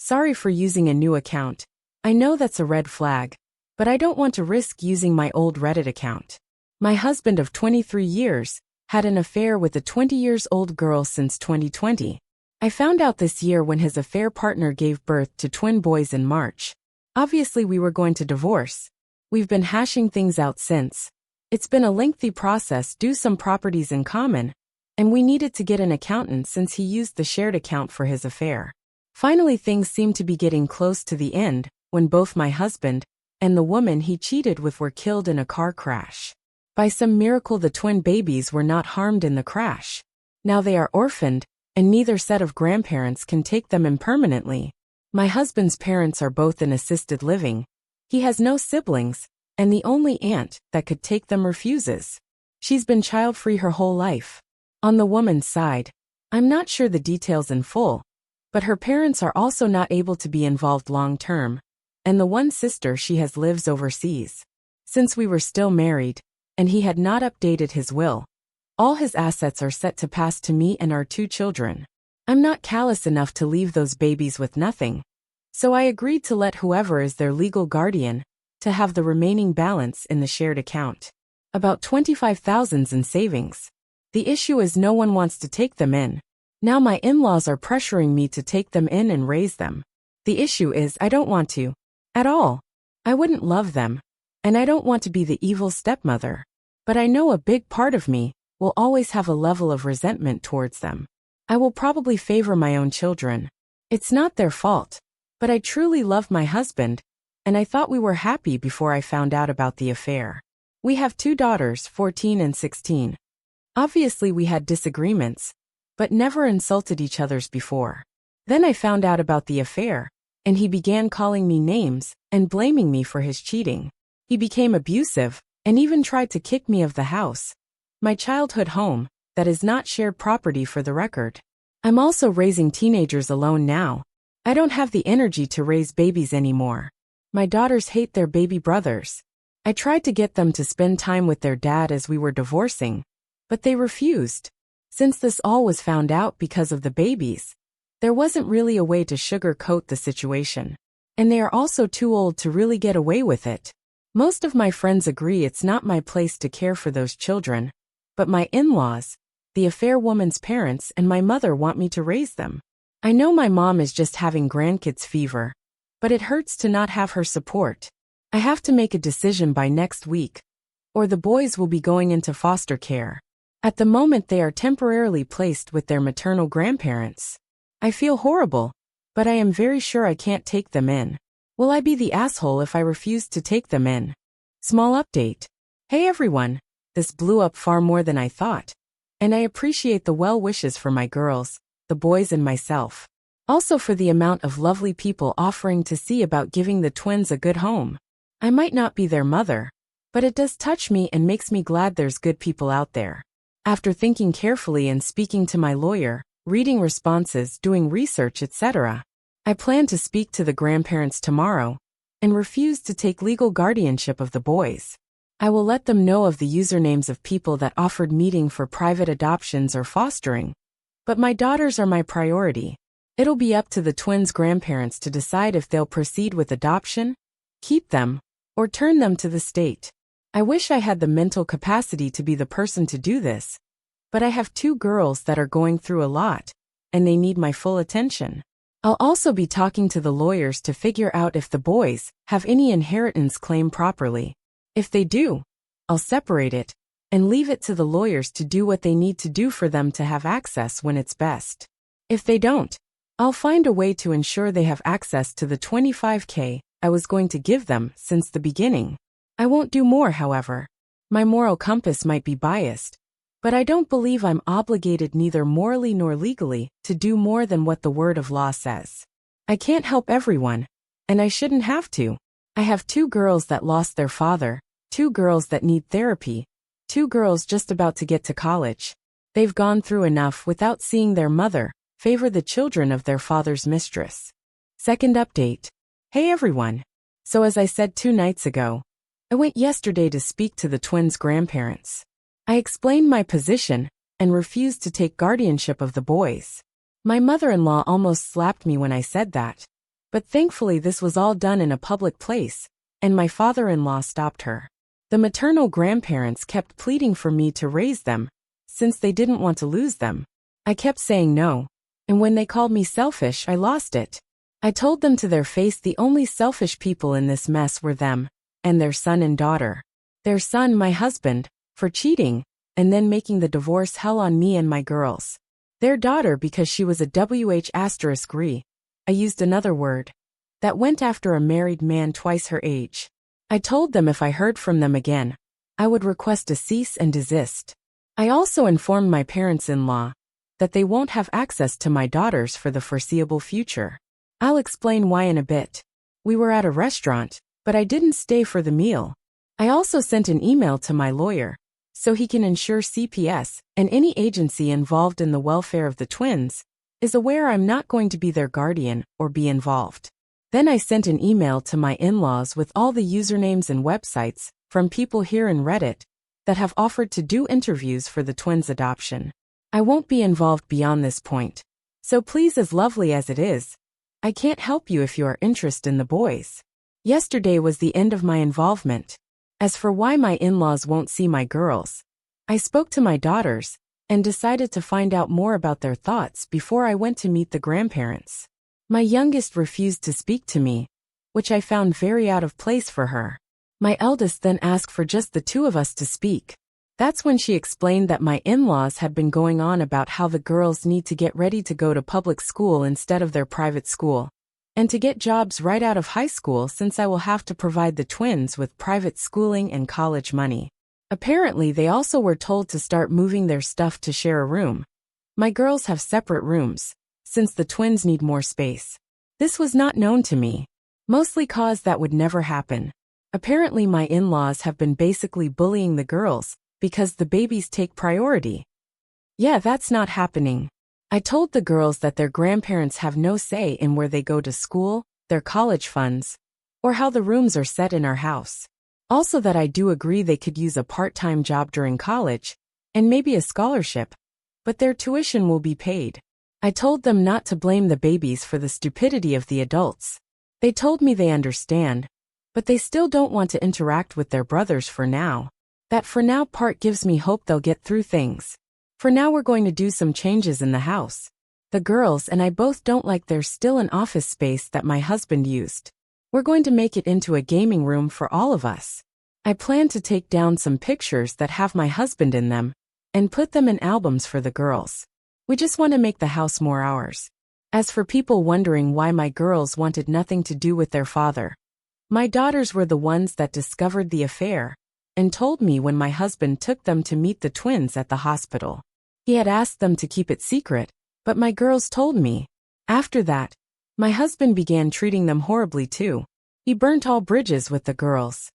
Sorry for using a new account. I know that's a red flag, but I don't want to risk using my old Reddit account. My husband of 23 years had an affair with a 20-year-old girl since 2020. I found out this year when his affair partner gave birth to twin boys in March. Obviously we were going to divorce. We've been hashing things out since. It's been a lengthy process due to some properties in common, and we needed to get an accountant since he used the shared account for his affair. Finally things seemed to be getting close to the end when both my husband and the woman he cheated with were killed in a car crash. By some miracle the twin babies were not harmed in the crash. Now they are orphaned, and neither set of grandparents can take them in permanently. My husband's parents are both in assisted living. He has no siblings, and the only aunt that could take them refuses. She's been child-free her whole life. On the woman's side, I'm not sure the details in full, but her parents are also not able to be involved long-term, and the one sister she has lives overseas. Since we were still married, and he had not updated his will, all his assets are set to pass to me and our 2 children. I'm not callous enough to leave those babies with nothing, so I agreed to let whoever is their legal guardian to have the remaining balance in the shared account. About $25,000 in savings. The issue is no one wants to take them in. Now my in-laws are pressuring me to take them in and raise them. The issue is I don't want to. At all. I wouldn't love them. And I don't want to be the evil stepmother. But I know a big part of me will always have a level of resentment towards them. I will probably favor my own children. It's not their fault. But I truly love my husband, and I thought we were happy before I found out about the affair. We have 2 daughters, 14 and 16. Obviously we had disagreements, but never insulted each other's before. Then I found out about the affair, and he began calling me names and blaming me for his cheating. He became abusive, and even tried to kick me of the house. My childhood home, that is not shared property for the record. I'm also raising teenagers alone now. I don't have the energy to raise babies anymore. My daughters hate their baby brothers. I tried to get them to spend time with their dad as we were divorcing, but they refused. Since this all was found out because of the babies, there wasn't really a way to sugarcoat the situation. And they are also too old to really get away with it. Most of my friends agree it's not my place to care for those children, but my in-laws, the affair woman's parents, and my mother want me to raise them. I know my mom is just having grandkids fever, but it hurts to not have her support. I have to make a decision by next week, or the boys will be going into foster care. At the moment they are temporarily placed with their maternal grandparents. I feel horrible, but I am very sure I can't take them in. Will I be the asshole if I refuse to take them in? Small update. Hey everyone, this blew up far more than I thought. And I appreciate the well wishes for my girls, the boys and myself. Also for the amount of lovely people offering to see about giving the twins a good home. I might not be their mother, but it does touch me and makes me glad there's good people out there. After thinking carefully and speaking to my lawyer, reading responses, doing research, etc., I plan to speak to the grandparents tomorrow and refuse to take legal guardianship of the boys. I will let them know of the usernames of people that offered meeting for private adoptions or fostering. But my daughters are my priority. It'll be up to the twins' grandparents to decide if they'll proceed with adoption, keep them, or turn them to the state. I wish I had the mental capacity to be the person to do this, but I have 2 girls that are going through a lot, and they need my full attention. I'll also be talking to the lawyers to figure out if the boys have any inheritance claim properly. If they do, I'll separate it and leave it to the lawyers to do what they need to do for them to have access when it's best. If they don't, I'll find a way to ensure they have access to the $25,000 I was going to give them since the beginning. I won't do more, however. My moral compass might be biased, but I don't believe I'm obligated neither morally nor legally to do more than what the word of law says. I can't help everyone, and I shouldn't have to. I have 2 girls that lost their father, 2 girls that need therapy, 2 girls just about to get to college. They've gone through enough without seeing their mother favor the children of their father's mistress. Second update. Hey everyone. So as I said 2 nights ago, I went yesterday to speak to the twins' grandparents. I explained my position and refused to take guardianship of the boys. My mother-in-law almost slapped me when I said that. But thankfully this was all done in a public place, and my father-in-law stopped her. The maternal grandparents kept pleading for me to raise them, since they didn't want to lose them. I kept saying no, and when they called me selfish, I lost it. I told them to their face the only selfish people in this mess were them, and their son and daughter. Their son, my husband, for cheating, and then making the divorce hell on me and my girls. Their daughter because she was a WH*re, I used another word, that went after a married man twice her age. I told them if I heard from them again, I would request a cease and desist. I also informed my parents-in-law that they won't have access to my daughters for the foreseeable future. I'll explain why in a bit. We were at a restaurant, but I didn't stay for the meal. I also sent an email to my lawyer, so he can ensure CPS and any agency involved in the welfare of the twins is aware I'm not going to be their guardian or be involved. Then I sent an email to my in-laws with all the usernames and websites from people here in Reddit that have offered to do interviews for the twins' adoption. I won't be involved beyond this point. So please, as lovely as it is, I can't help you if you are interested in the boys. Yesterday was the end of my involvement. As for why my in-laws won't see my girls, I spoke to my daughters and decided to find out more about their thoughts before I went to meet the grandparents. My youngest refused to speak to me, which I found very out of place for her. My eldest then asked for just the two of us to speak. That's when she explained that my in-laws had been going on about how the girls need to get ready to go to public school instead of their private school, and to get jobs right out of high school since I will have to provide the twins with private schooling and college money. Apparently they also were told to start moving their stuff to share a room. My girls have separate rooms, since the twins need more space. This was not known to me, mostly cause that would never happen. Apparently my in-laws have been basically bullying the girls, because the babies take priority. Yeah, that's not happening. I told the girls that their grandparents have no say in where they go to school, their college funds, or how the rooms are set in our house. Also that I do agree they could use a part-time job during college, and maybe a scholarship, but their tuition will be paid. I told them not to blame the babies for the stupidity of the adults. They told me they understand, but they still don't want to interact with their brothers for now. That for now part gives me hope they'll get through things. For now we're going to do some changes in the house. The girls and I both don't like there's still an office space that my husband used. We're going to make it into a gaming room for all of us. I plan to take down some pictures that have my husband in them and put them in albums for the girls. We just want to make the house more ours. As for people wondering why my girls wanted nothing to do with their father, my daughters were the ones that discovered the affair and told me when my husband took them to meet the twins at the hospital. He had asked them to keep it secret, but my girls told me. After that, my husband began treating them horribly too. He burnt all bridges with the girls.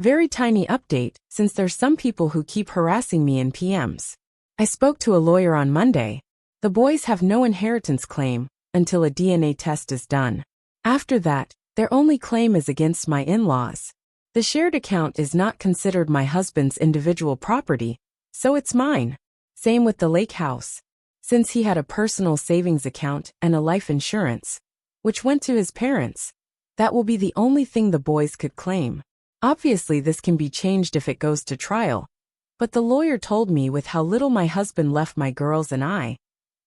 Very tiny update, since there's some people who keep harassing me in PMs. I spoke to a lawyer on Monday. The boys have no inheritance claim until a DNA test is done. After that, their only claim is against my in-laws. The shared account is not considered my husband's individual property, so it's mine. Same with the lake house. Since he had a personal savings account and a life insurance, which went to his parents, that will be the only thing the boys could claim. Obviously this can be changed if it goes to trial, but the lawyer told me with how little my husband left my girls and I,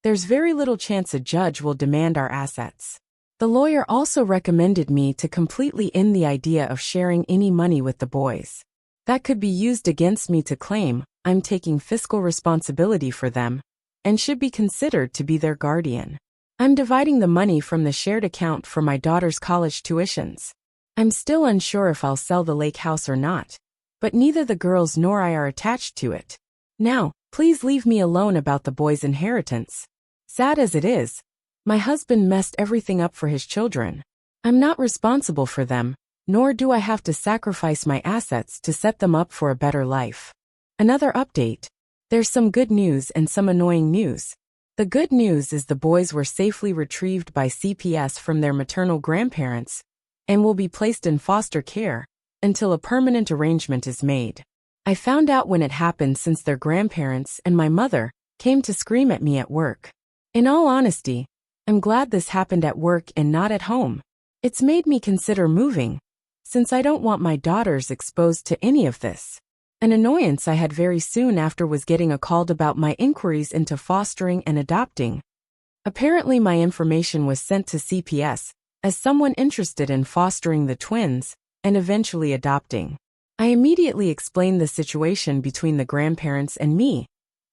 there's very little chance a judge will demand our assets. The lawyer also recommended me to completely end the idea of sharing any money with the boys. That could be used against me to claim I'm taking fiscal responsibility for them and should be considered to be their guardian. I'm dividing the money from the shared account for my daughter's college tuitions. I'm still unsure if I'll sell the lake house or not, but neither the girls nor I are attached to it. Now, please leave me alone about the boys' inheritance. Sad as it is, my husband messed everything up for his children. I'm not responsible for them, nor do I have to sacrifice my assets to set them up for a better life. Another update. There's some good news and some annoying news. The good news is the boys were safely retrieved by CPS from their maternal grandparents and will be placed in foster care until a permanent arrangement is made. I found out when it happened since their grandparents and my mother came to scream at me at work. In all honesty, I'm glad this happened at work and not at home. It's made me consider moving, since I don't want my daughters exposed to any of this. An annoyance I had very soon after was getting a call about my inquiries into fostering and adopting. Apparently my information was sent to CPS as someone interested in fostering the twins and eventually adopting. I immediately explained the situation between the grandparents and me,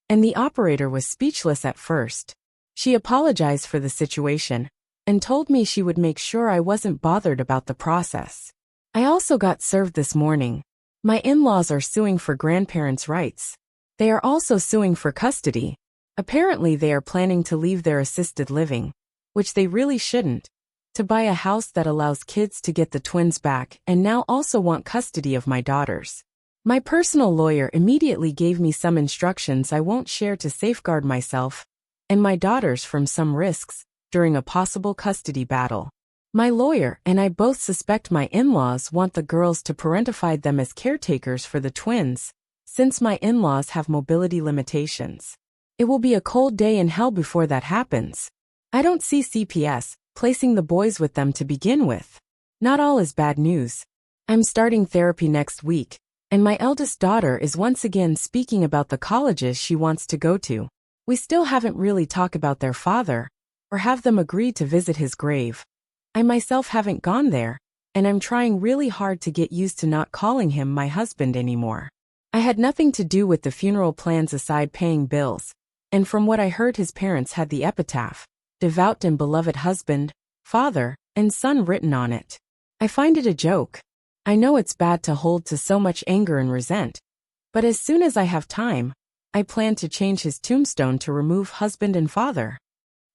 and the operator was speechless at first. She apologized for the situation and told me she would make sure I wasn't bothered about the process. I also got served this morning. My in-laws are suing for grandparents' rights. They are also suing for custody. Apparently they are planning to leave their assisted living, which they really shouldn't, to buy a house that allows kids to get the twins back, and now also want custody of my daughters. My personal lawyer immediately gave me some instructions I won't share to safeguard myself and my daughters from some risks during a possible custody battle. My lawyer and I both suspect my in-laws want the girls to parentify them as caretakers for the twins, since my in-laws have mobility limitations. It will be a cold day in hell before that happens. I don't see CPS placing the boys with them to begin with. Not all is bad news. I'm starting therapy next week, and my eldest daughter is once again speaking about the colleges she wants to go to. We still haven't really talked about their father, or have them agree to visit his grave. I myself haven't gone there, and I'm trying really hard to get used to not calling him my husband anymore. I had nothing to do with the funeral plans aside paying bills, and from what I heard his parents had the epitaph, "Devout and beloved husband, father, and son" written on it. I find it a joke. I know it's bad to hold to so much anger and resent, but as soon as I have time, I plan to change his tombstone to remove husband and father.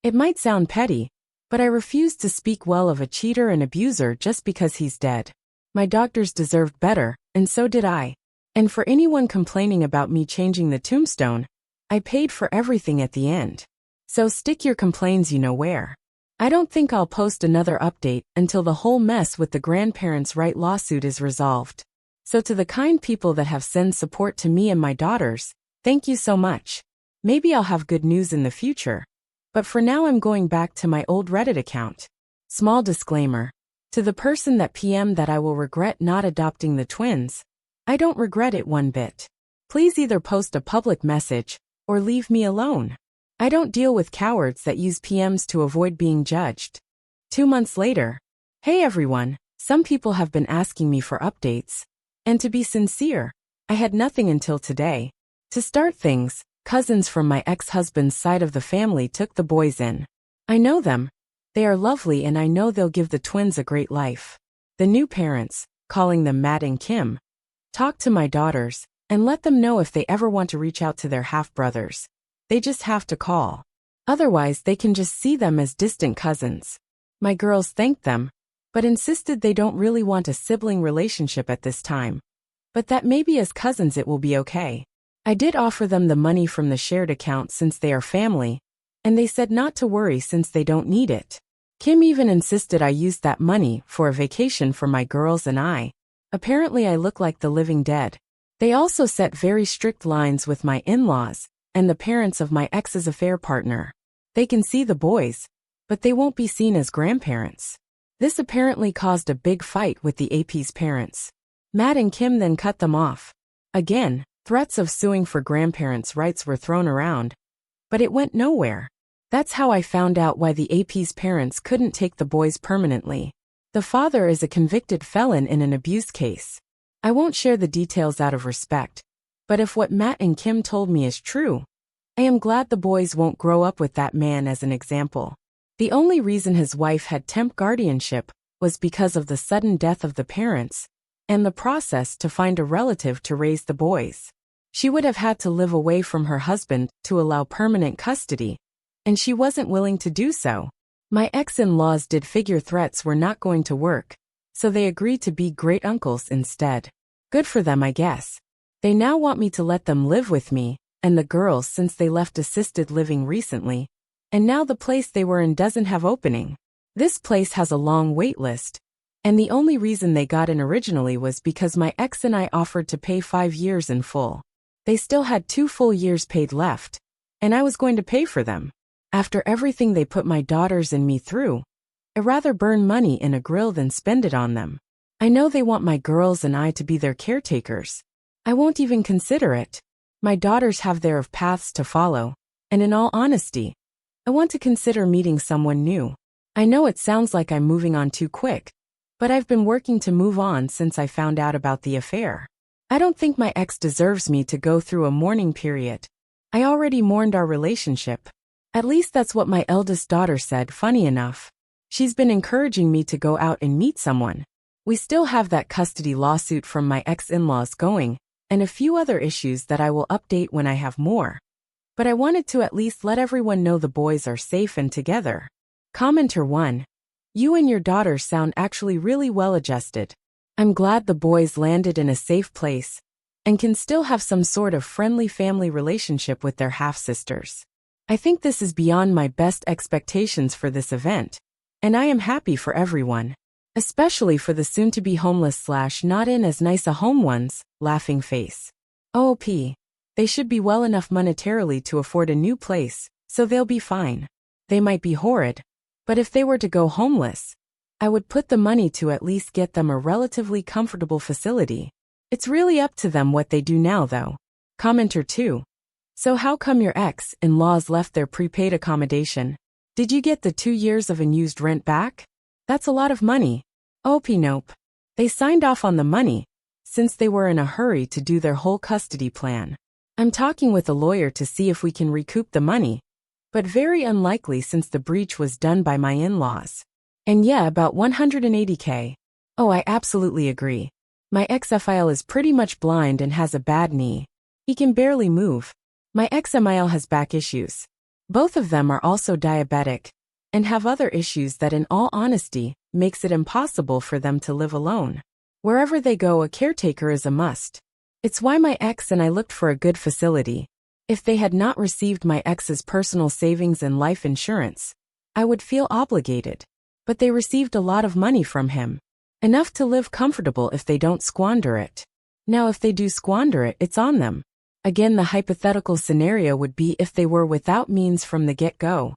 It might sound petty, but I refuse to speak well of a cheater and abuser just because he's dead. My doctors deserved better, and so did I. And for anyone complaining about me changing the tombstone, I paid for everything at the end. So stick your complaints you know where. I don't think I'll post another update until the whole mess with the grandparents' right lawsuit is resolved. So to the kind people that have sent support to me and my daughters, thank you so much. Maybe I'll have good news in the future. But for now I'm going back to my old Reddit account. Small disclaimer. To the person that PM'd that I will regret not adopting the twins, I don't regret it one bit. Please either post a public message, or leave me alone. I don't deal with cowards that use PMs to avoid being judged. 2 months later. Hey everyone, some people have been asking me for updates. And to be sincere, I had nothing until today. To start things, cousins from my ex-husband's side of the family took the boys in. I know them. They are lovely and I know they'll give the twins a great life. The new parents, calling them Matt and Kim, talk to my daughters, and let them know if they ever want to reach out to their half-brothers. They just have to call. Otherwise they can just see them as distant cousins. My girls thanked them, but insisted they don't really want a sibling relationship at this time. But that maybe as cousins it will be okay. I did offer them the money from the shared account since they are family, and they said not to worry since they don't need it. Kim even insisted I use that money for a vacation for my girls and I. Apparently I look like the living dead. They also set very strict lines with my in-laws and the parents of my ex's affair partner. They can see the boys, but they won't be seen as grandparents. This apparently caused a big fight with the AP's parents. Matt and Kim then cut them off. Again, threats of suing for grandparents' rights were thrown around, but it went nowhere. That's how I found out why the AP's parents couldn't take the boys permanently. The father is a convicted felon in an abuse case. I won't share the details out of respect, but if what Matt and Kim told me is true, I am glad the boys won't grow up with that man as an example. The only reason his wife had temp guardianship was because of the sudden death of the parents and the process to find a relative to raise the boys. She would have had to live away from her husband to allow permanent custody, and she wasn't willing to do so. My ex-in-laws did figure threats were not going to work, so they agreed to be great uncles instead. Good for them, I guess. They now want me to let them live with me and the girls since they left assisted living recently, and now the place they were in doesn't have opening. This place has a long wait list, and the only reason they got in originally was because my ex and I offered to pay 5 years in full. They still had 2 full years paid left, and I was going to pay for them. After everything they put my daughters and me through, I'd rather burn money in a grill than spend it on them. I know they want my girls and I to be their caretakers. I won't even consider it. My daughters have their paths to follow, and in all honesty, I want to consider meeting someone new. I know it sounds like I'm moving on too quick, but I've been working to move on since I found out about the affair. I don't think my ex deserves me to go through a mourning period. I already mourned our relationship. At least that's what my eldest daughter said, funny enough. She's been encouraging me to go out and meet someone. We still have that custody lawsuit from my ex-in-laws going, and a few other issues that I will update when I have more. But I wanted to at least let everyone know the boys are safe and together. Commenter 1. You and your daughter sound actually really well adjusted. I'm glad the boys landed in a safe place and can still have some sort of friendly family relationship with their half-sisters. I think this is beyond my best expectations for this event, and I am happy for everyone. Especially for the soon-to-be homeless / not in as nice a home ones, laughing face. OP. They should be well enough monetarily to afford a new place, so they'll be fine. They might be horrid, but if they were to go homeless, I would put the money to at least get them a relatively comfortable facility. It's really up to them what they do now though. Commenter 2. So how come your ex-in-laws left their prepaid accommodation? Did you get the 2 years of unused rent back? That's a lot of money. OP. Nope. They signed off on the money, since they were in a hurry to do their whole custody plan. I'm talking with a lawyer to see if we can recoup the money, but very unlikely since the breach was done by my in-laws. And yeah, about $180K. Oh, I absolutely agree. My ex-Emile is pretty much blind and has a bad knee. He can barely move. My ex-Emile has back issues. Both of them are also diabetic and have other issues that in all honesty makes it impossible for them to live alone. Wherever they go, a caretaker is a must. It's why my ex and I looked for a good facility. If they had not received my ex's personal savings and life insurance, I would feel obligated. But they received a lot of money from him. Enough to live comfortable if they don't squander it. Now if they do squander it, it's on them. Again, the hypothetical scenario would be if they were without means from the get-go.